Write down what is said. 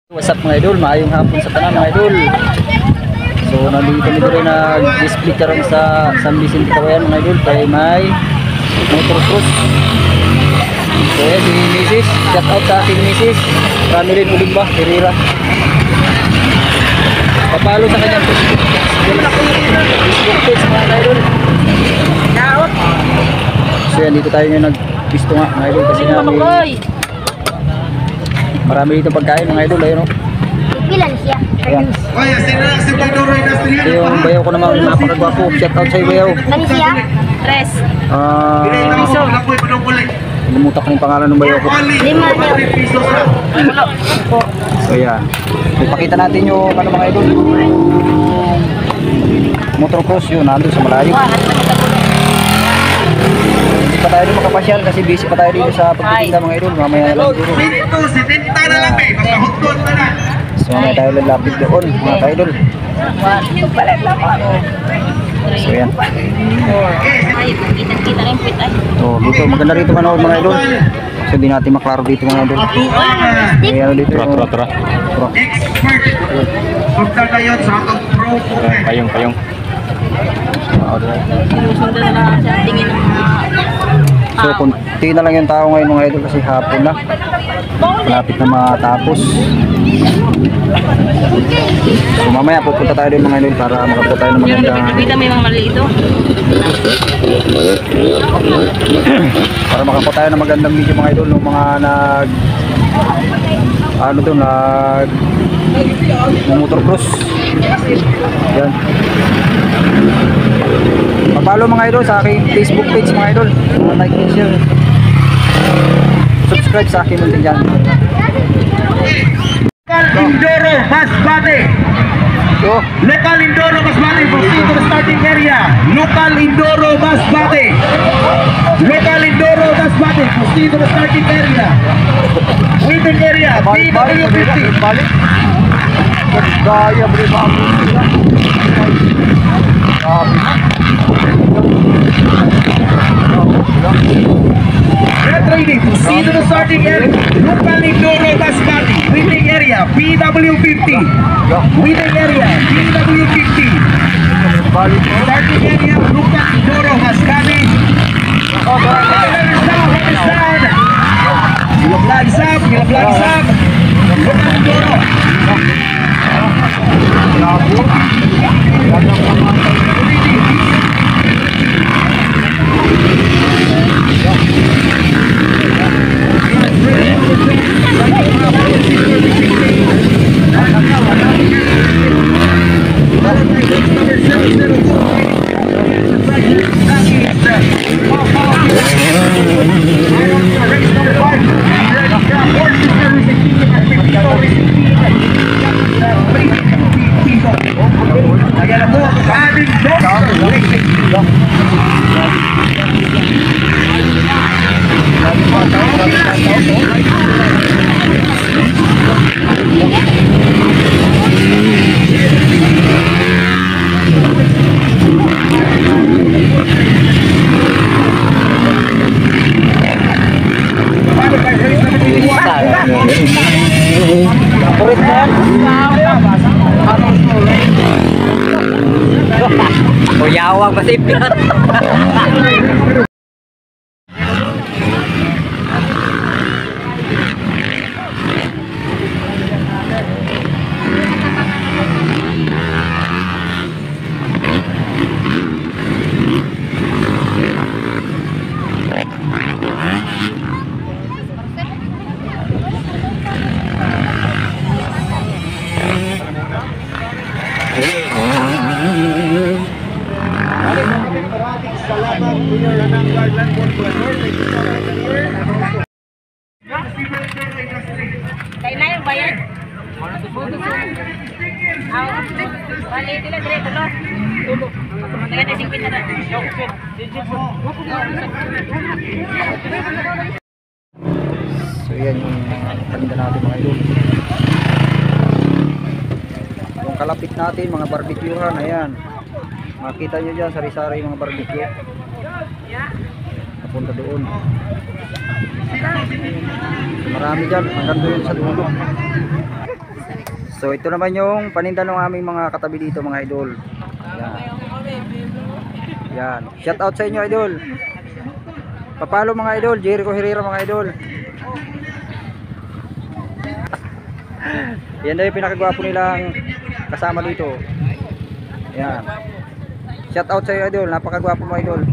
What's up mga idol, maayong hapon sa tanan mga idol. So nandito kami rin nag-display karon sa San Vicente Kawayan mga idol kay may motocross. So yan si Mrs. Shout out sa aking Mrs. Ramilin Ulimba, Herrera. Papalo sa kanyang Facebook page mga idol. So yan dito tayo ngayon nag-pisto nga mga idol kasi nga may marami dito pagkain mga idol, ayun o. Ilan siya? Ayan. Ito yung bayaw ko naman, napakagwapo. Shout out sa'yo bayaw. Nani siya? Tres. Lumutak na yung pangalan ng bayaw ko. 5 niyo. So ayan. Ipakita natin yung ano mga idol. Motocross yun, nandun sa malayo. Hindi pa tayo din makapasyal kasi busy pa tayo dito sa pagtitinda mga idol. Mamaya lang duro. So mamaya tayo lalapit doon mga idol. So yan. So dito maganda rito manood mga idol. So hindi natin maklaro dito mga idol. Ayan dito. Tra. Payong. So kunti na lang yung tao ngayon mga idol kasi hapon na. Malapit na matapos. So mamaya pupunta tayo din mga idol para makapunta tayo ng magandang para makapunta tayo ng magandang video mga idol ng mga nag motocross. Yan. Papalo mga idol sa aking Facebook page mga idol. Like and share. Subscribe sa akin din dyan. Indoro Masbate. Local Indoro Masbate. Proceed to the starting area. Local Indoro Masbate. Local Indoro Masbate. Proceed to the starting area. Waiting area. PW50. Gaya Red Trading. Proceed to the starting area. Local Indoro Masbate. Waiting area. PW50. Waiting area. PW50. Starting area. Local Indoro Masbate. Flags up. Local Indoro. Yawang masipin. Kaya na yung bayan. Bali, tila direto, no? Tulog. Naganda 50 na. So yan yung paninda natin mga idol. Yung kalapit natin mga barbecuehan, ayan. Makita nyo dyan, sari-sari mga barbecue. Napunta doon. So, marami dyan, hanggang doon sa dulo. So ito naman yung paninda ng aming mga katabi dito mga idol. Yan. Yan. Shout out sa inyo idol. Papalo mga idol, Jericho Herrera mga idol. Yan daw yung pinakagwapo nilang kasama dito. Yan. Shout out sa iyo idol, napakagwapo mo idol.